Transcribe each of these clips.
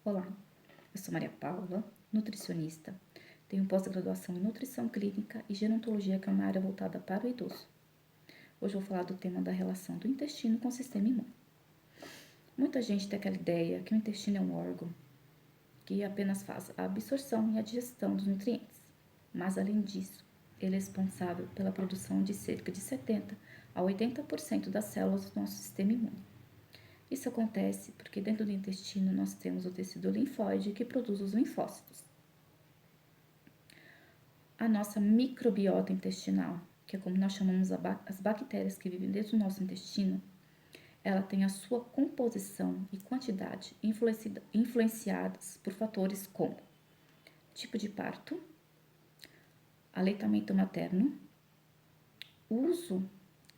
Olá, eu sou Maria Paula, nutricionista, tenho pós-graduação em nutrição clínica e gerontologia, que é uma área voltada para o idoso. Hoje eu vou falar do tema da relação do intestino com o sistema imune. Muita gente tem aquela ideia que o intestino é um órgão que apenas faz a absorção e a digestão dos nutrientes, mas além disso, ele é responsável pela produção de cerca de 70 a 80% das células do nosso sistema imune. Isso acontece porque dentro do intestino nós temos o tecido linfóide que produz os linfócitos. A nossa microbiota intestinal, que é como nós chamamos as bactérias que vivem dentro do nosso intestino, ela tem a sua composição e quantidade influenciadas por fatores como tipo de parto, aleitamento materno, uso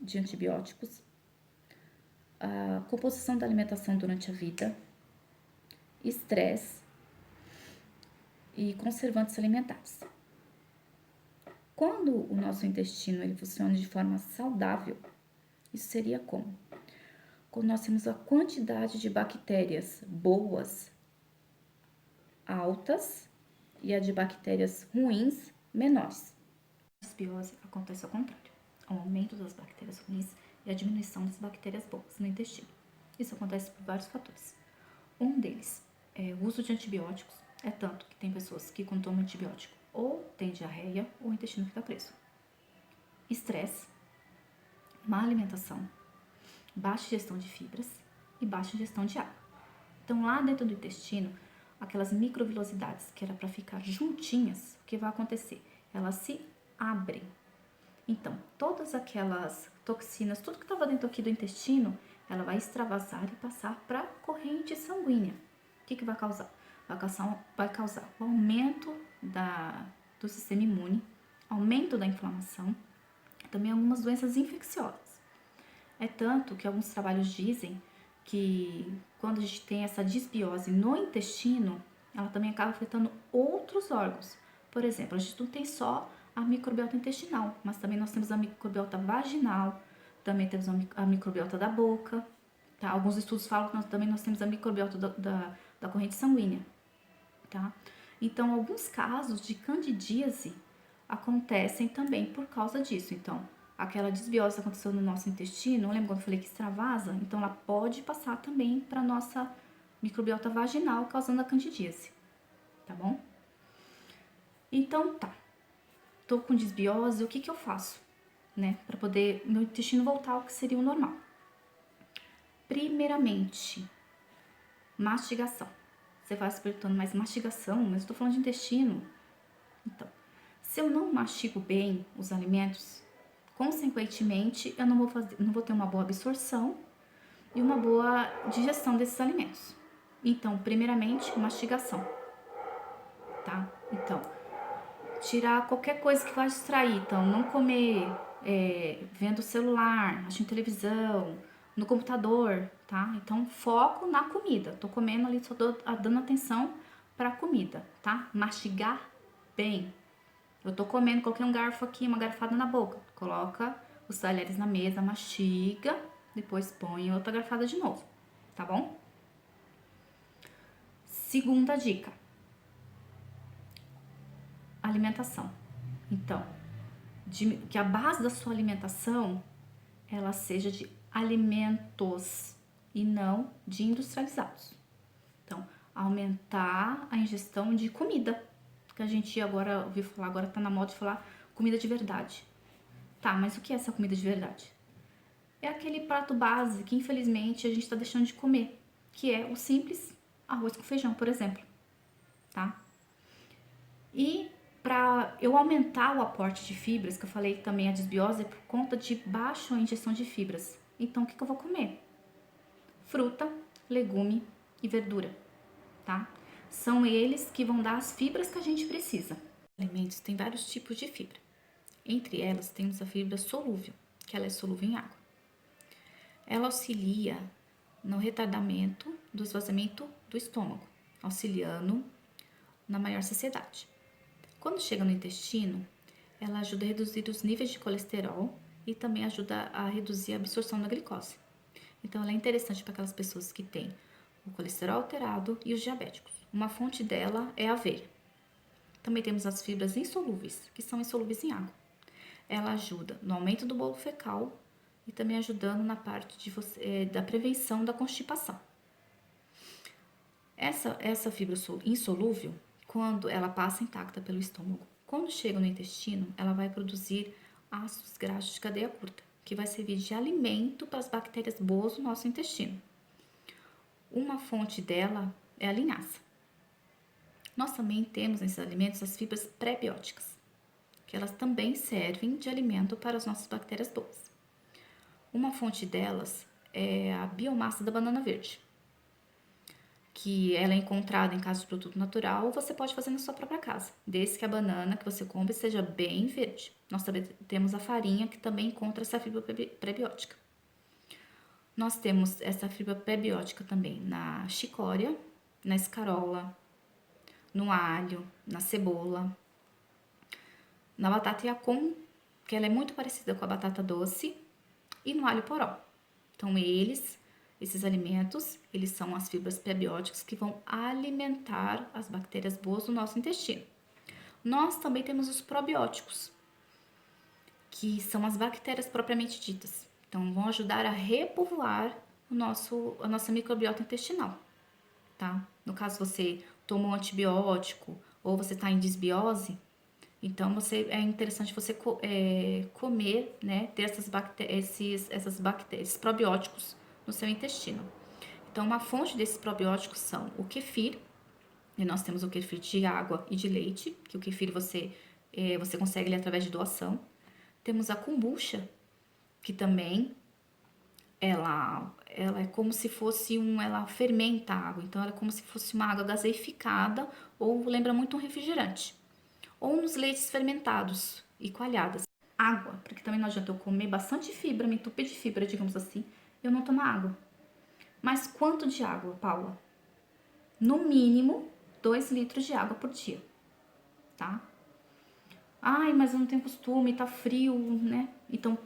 de antibióticos, a composição da alimentação durante a vida, estresse e conservantes alimentares. Quando o nosso intestino ele funciona de forma saudável, isso seria como? Quando nós temos a quantidade de bactérias boas altas e a de bactérias ruins menores. A desbiose acontece ao contrário, ao aumento das bactérias ruins e a diminuição das bactérias boas no intestino. Isso acontece por vários fatores. Um deles é o uso de antibióticos. É tanto que tem pessoas que quando tomam antibiótico ou tem diarreia ou o intestino fica preso. Estresse, má alimentação, baixa ingestão de fibras e baixa ingestão de água. Então, lá dentro do intestino, aquelas microvilosidades que era para ficar juntinhas, o que vai acontecer? Elas se abrem. Então, todas aquelas toxinas, tudo que estava dentro aqui do intestino, ela vai extravasar e passar para a corrente sanguínea. O que vai causar? Vai causar o aumento do sistema imune, aumento da inflamação, também algumas doenças infecciosas. É tanto que alguns trabalhos dizem que quando a gente tem essa disbiose no intestino, ela também acaba afetando outros órgãos. Por exemplo, a gente não tem só a microbiota intestinal, mas também nós temos a microbiota vaginal, também temos a microbiota da boca, tá? Alguns estudos falam que nós temos a microbiota da corrente sanguínea, tá? Então, alguns casos de candidíase acontecem também por causa disso. Então, aquela desbiose aconteceu no nosso intestino, lembra quando eu falei que extravasa? Então, ela pode passar também para nossa microbiota vaginal, causando a candidíase, tá bom? Então, tá. Tô com desbiose, o que eu faço, né? Para poder meu intestino voltar ao que seria o normal. Primeiramente, mastigação. Você vai se perguntando, mas mastigação? Mas eu tô falando de intestino. Então, se eu não mastigo bem os alimentos, consequentemente, eu não vou ter uma boa absorção e uma boa digestão desses alimentos. Então, primeiramente, mastigação, tá? Então, tirar qualquer coisa que vai distrair. Então, não comer vendo o celular, assistindo televisão, no computador, tá? Então, foco na comida. Tô comendo ali, só dando atenção pra comida, tá? Mastigar bem. Eu tô comendo, coloquei um garfo aqui, uma garfada na boca. Coloca os talheres na mesa, mastiga, depois põe outra garfada de novo, tá bom? Segunda dica: alimentação. Então, que a base da sua alimentação ela seja de alimentos e não de industrializados. Então, aumentar a ingestão de comida, que a gente agora ouviu falar, agora tá na moda de falar comida de verdade. Tá, mas o que é essa comida de verdade? É aquele prato base que infelizmente a gente tá deixando de comer, que é o simples arroz com feijão, por exemplo, tá? E para eu aumentar o aporte de fibras, que eu falei que também a desbiose é por conta de baixa ingestão de fibras. Então, o que eu vou comer? Fruta, legume e verdura, tá? São eles que vão dar as fibras que a gente precisa. Alimentos têm vários tipos de fibra. Entre elas, temos a fibra solúvel, que ela é solúvel em água. Ela auxilia no retardamento do esvaziamento do estômago, auxiliando na maior saciedade. Quando chega no intestino, ela ajuda a reduzir os níveis de colesterol e também ajuda a reduzir a absorção da glicose. Então, ela é interessante para aquelas pessoas que têm o colesterol alterado e os diabéticos. Uma fonte dela é a aveia. Também temos as fibras insolúveis, que são insolúveis em água. Ela ajuda no aumento do bolo fecal e também ajudando na parte da prevenção da constipação. Essa fibra insolúvel, quando ela passa intacta pelo estômago, quando chega no intestino, ela vai produzir ácidos graxos de cadeia curta, que vai servir de alimento para as bactérias boas do nosso intestino. Uma fonte dela é a linhaça. Nós também temos nesses alimentos as fibras pré-bióticas, que elas também servem de alimento para as nossas bactérias boas. Uma fonte delas é a biomassa da banana verde, que ela é encontrada em casa de produto natural ou você pode fazer na sua própria casa, desde que a banana que você compre seja bem verde. Nós também temos a farinha, que também encontra essa fibra pré-biótica. Nós temos essa fibra pré-biótica também na chicória, na escarola, no alho, na cebola, na batata Yacon, que ela é muito parecida com a batata doce, e no alho poró. Então, esses alimentos, eles são as fibras pré-bióticas que vão alimentar as bactérias boas do nosso intestino. Nós também temos os probióticos, que são as bactérias propriamente ditas. Então, vão ajudar a repovoar a nossa microbiota intestinal, tá? No caso, você tomou um antibiótico ou você está em desbiose, então é interessante você comer, né, ter esses probióticos no seu intestino. Então, uma fonte desses probióticos são o kefir, e nós temos o kefir de água e de leite, que o kefir você consegue ele através de doação. Temos a kombucha, que também ela é como se fosse ela fermenta a água, então ela é como se fosse uma água gaseificada ou lembra muito um refrigerante. Ou nos leites fermentados e coalhadas. Água, porque também não adianta eu comer bastante fibra, me entupir de fibra, digamos assim, eu não tomar água. Mas quanto de água, Paula? No mínimo 2 litros de água por dia, tá? Ai, mas eu não tenho costume, tá frio, né? Então,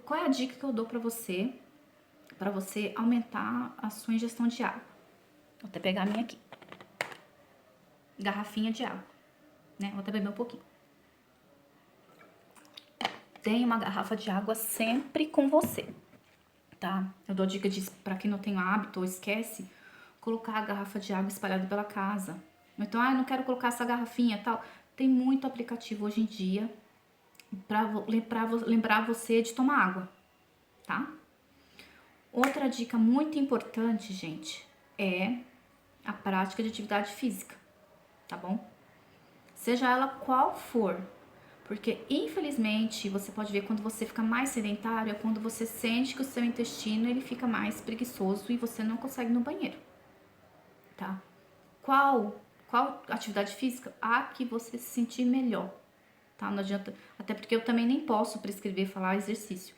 qual é a dica que eu dou pra você aumentar a sua ingestão de água? Vou até pegar a minha aqui. Garrafinha de água, né? Vou até beber um pouquinho. Tenha uma garrafa de água sempre com você, tá? Eu dou dica para quem não tem hábito ou esquece, colocar a garrafa de água espalhada pela casa. Então, eu não quero colocar essa garrafinha e tal. Tem muito aplicativo hoje em dia para lembrar você de tomar água, tá? Outra dica muito importante, gente, é a prática de atividade física, tá bom? Seja ela qual for. Porque, infelizmente, você pode ver quando você fica mais sedentário, é quando você sente que o seu intestino ele fica mais preguiçoso e você não consegue ir no banheiro, tá? Qual atividade física? A que você se sentir melhor, tá? Não adianta, até porque eu também nem posso prescrever falar exercício.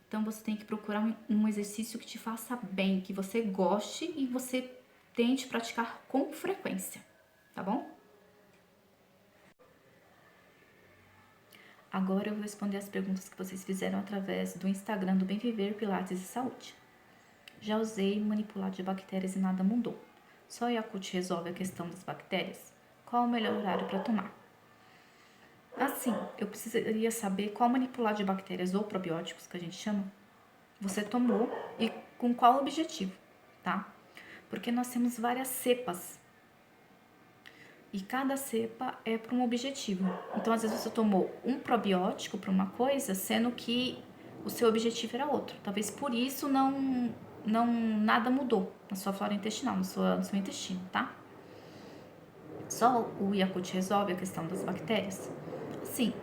Então, você tem que procurar um exercício que te faça bem, que você goste e você tente praticar com frequência, tá bom? Agora eu vou responder as perguntas que vocês fizeram através do Instagram do Bem Viver, Pilates e Saúde. Já usei manipular de bactérias e nada mudou. Só Yakult resolve a questão das bactérias? Qual o melhor horário para tomar? Assim, eu precisaria saber qual manipular de bactérias ou probióticos, que a gente chama, você tomou e com qual objetivo, tá? Porque nós temos várias cepas e cada cepa é para um objetivo. Então, às vezes você tomou um probiótico para uma coisa, sendo que o seu objetivo era outro. Talvez por isso não nada mudou na sua flora intestinal, no seu intestino, tá? Só o Yakult resolve a questão das bactérias? Sim,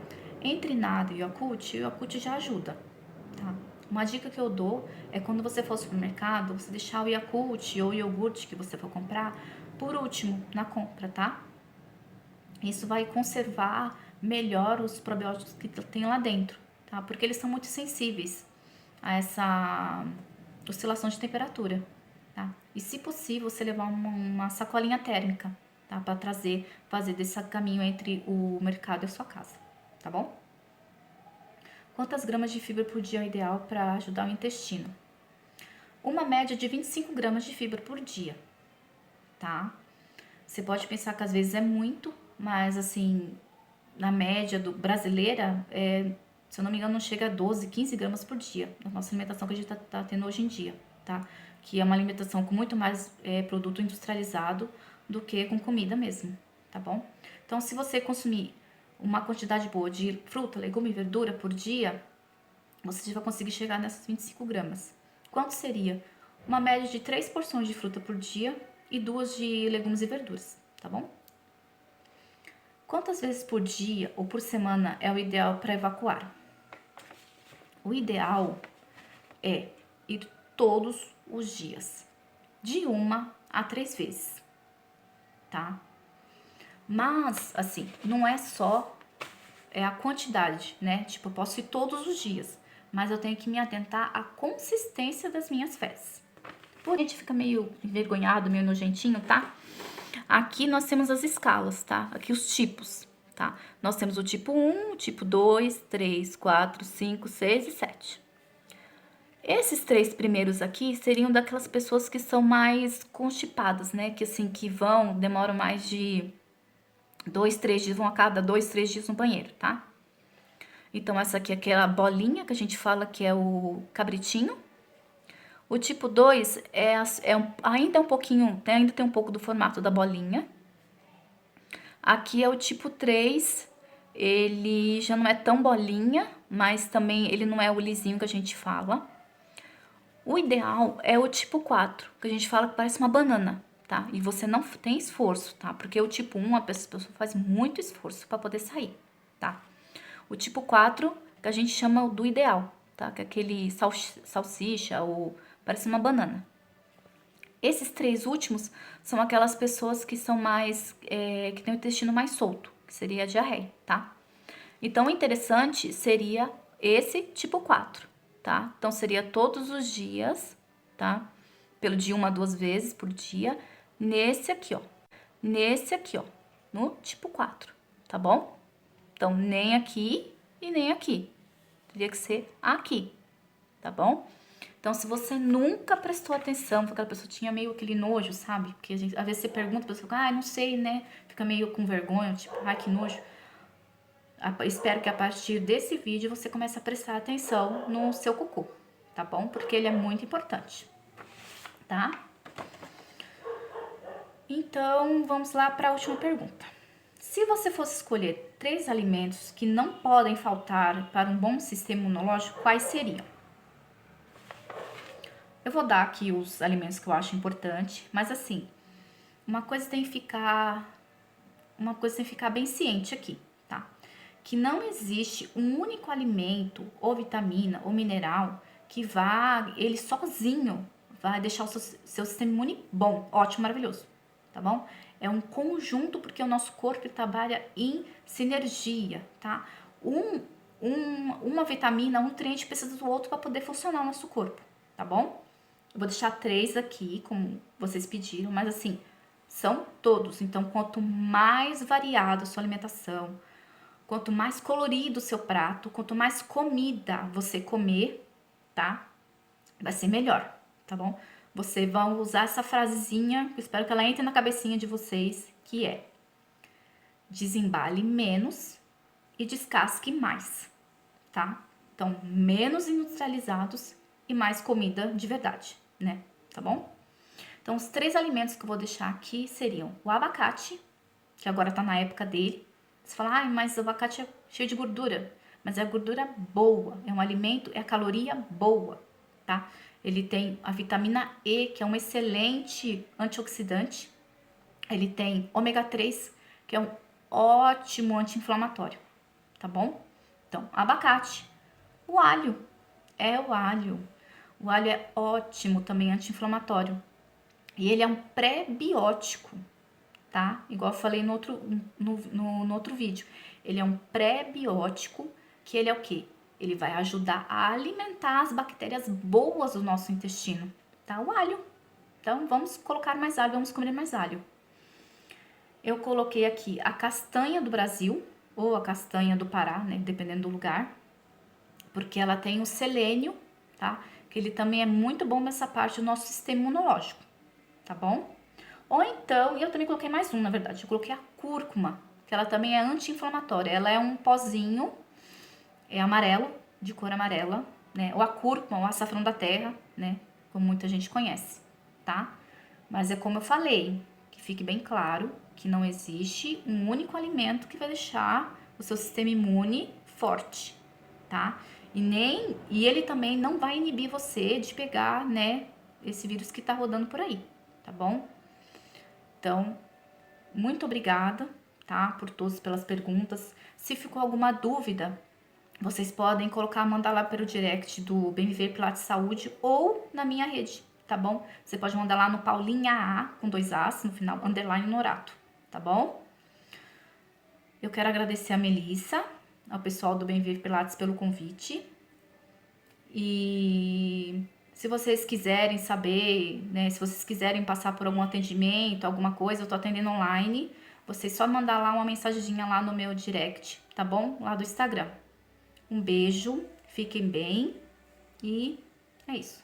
entre nada e o Yakult já ajuda, tá? Uma dica que eu dou é quando você for ao supermercado, você deixar o Yakult ou o iogurte que você for comprar por último na compra, tá? Isso vai conservar melhor os probióticos que tem lá dentro, tá? Porque eles são muito sensíveis a essa oscilação de temperatura, tá? E se possível, você levar uma sacolinha térmica, tá? Para fazer desse caminho entre o mercado e a sua casa, tá bom? Quantas gramas de fibra por dia é ideal para ajudar o intestino? uma média de 25 gramas de fibra por dia, tá? Você pode pensar que às vezes é muito, mas assim, na média brasileira, se eu não me engano, não chega a 12, 15 gramas por dia, na nossa alimentação que a gente tá tendo hoje em dia, tá? Que é uma alimentação com muito mais produto industrializado do que com comida mesmo, tá bom? Então, se você consumir uma quantidade boa de fruta, legume e verdura por dia, você já vai conseguir chegar nessas 25 gramas. Quanto seria? Uma média de 3 porções de fruta por dia e 2 de legumes e verduras, tá bom? Quantas vezes por dia ou por semana é o ideal para evacuar? O ideal é ir todos os dias, de 1 a 3 vezes, tá? Mas, assim, não é só a quantidade, né? Tipo, eu posso ir todos os dias, mas eu tenho que me atentar à consistência das minhas fezes. Por a gente fica meio envergonhado, meio nojentinho, tá? Aqui nós temos as escalas, tá? Aqui os tipos, tá? Nós temos o tipo 1, o tipo 2, 3, 4, 5, 6 e 7. Esses 3 primeiros aqui seriam daquelas pessoas que são mais constipadas, né? Que assim, que demoram mais de 2, 3 dias, vão a cada 2, 3 dias no banheiro, tá? Então, essa aqui é aquela bolinha que a gente fala que é o cabritinho. O tipo 2 ainda é um pouquinho, ainda tem um pouco do formato da bolinha. Aqui é o tipo 3, ele já não é tão bolinha, mas também ele não é o lisinho que a gente fala. O ideal é o tipo 4, que a gente fala que parece uma banana, tá? E você não tem esforço, tá? Porque o tipo 1, a pessoa faz muito esforço para poder sair, tá? O tipo 4, que a gente chama do ideal, tá? Que é aquele salsicha ou parece uma banana. Esses 3 últimos são aquelas pessoas que são mais, que tem o intestino mais solto, que seria a diarreia, tá? Então, o interessante seria esse tipo 4, tá? Então, seria todos os dias, tá? Pelo de 1 a 2 vezes por dia, nesse aqui, ó. Nesse aqui, ó, no tipo 4, tá bom? Então, nem aqui e nem aqui. Teria que ser aqui, tá bom? Então, se você nunca prestou atenção, porque aquela pessoa tinha meio aquele nojo, sabe? Porque às vezes você pergunta, a pessoa fica, não sei, né? Fica meio com vergonha, tipo, que nojo. Espero que a partir desse vídeo você comece a prestar atenção no seu cocô, tá bom? Porque ele é muito importante, tá? Então, vamos lá para a última pergunta. Se você fosse escolher 3 alimentos que não podem faltar para um bom sistema imunológico, quais seriam? Eu vou dar aqui os alimentos que eu acho importante, mas assim, uma coisa tem que ficar bem ciente aqui, tá? Que não existe um único alimento, ou vitamina, ou mineral, que ele sozinho vai deixar o seu sistema imune bom, ótimo, maravilhoso, tá bom? É um conjunto, porque o nosso corpo trabalha em sinergia, tá? Uma vitamina, um nutriente precisa do outro para poder funcionar o nosso corpo, tá bom? Eu vou deixar 3 aqui, como vocês pediram, mas assim, são todos. Então, quanto mais variada a sua alimentação, quanto mais colorido o seu prato, quanto mais comida você comer, tá? Vai ser melhor, tá bom? Vocês vão usar essa frasezinha, eu espero que ela entre na cabecinha de vocês, que é: desembale menos e descasque mais, tá? Então, menos industrializados e mais comida de verdade, né? Tá bom? Então, os 3 alimentos que eu vou deixar aqui seriam o abacate, que agora tá na época dele. Você fala, mas o abacate é cheio de gordura. Mas é gordura boa, é um alimento, é a caloria boa, tá? Ele tem a vitamina E, que é um excelente antioxidante. Ele tem ômega 3, que é um ótimo anti-inflamatório, tá bom? Então, abacate. O alho, o alho. O alho é ótimo também anti-inflamatório. E ele é um pré-biótico, tá? Igual eu falei no outro vídeo. Ele é um pré-biótico, que ele é o quê? Ele vai ajudar a alimentar as bactérias boas do nosso intestino, tá? O alho. Então, vamos colocar mais alho, vamos comer mais alho. Eu coloquei aqui a castanha do Brasil, ou a castanha do Pará, né? Dependendo do lugar. Porque ela tem o selênio, tá? que ele também é muito bom nessa parte do nosso sistema imunológico, tá bom? Ou então, e eu também coloquei mais um, na verdade, eu coloquei a cúrcuma, que ela também é anti-inflamatória. Ela é um pozinho, é amarelo, de cor amarela, né? Ou a cúrcuma, ou açafrão da terra, né? Como muita gente conhece, tá? Mas é como eu falei, que fique bem claro que não existe um único alimento que vai deixar o seu sistema imune forte, tá? E ele também não vai inibir você de pegar, né, esse vírus que tá rodando por aí, tá bom? Então, muito obrigada, tá, por todos pelas perguntas. Se ficou alguma dúvida, vocês podem mandar lá pelo direct do Bem Viver Pilates Saúde ou na minha rede, tá bom? Você pode mandar lá no Paulinha A, com 2 As no final, underline Norato, tá bom? Eu quero agradecer a Melissa, ao pessoal do Bem Viver Pilates pelo convite. E se vocês quiserem saber, né, se vocês quiserem passar por algum atendimento, alguma coisa, eu tô atendendo online, vocês só mandar lá uma mensagenzinha lá no meu direct, tá bom? Lá do Instagram. Um beijo, fiquem bem e é isso.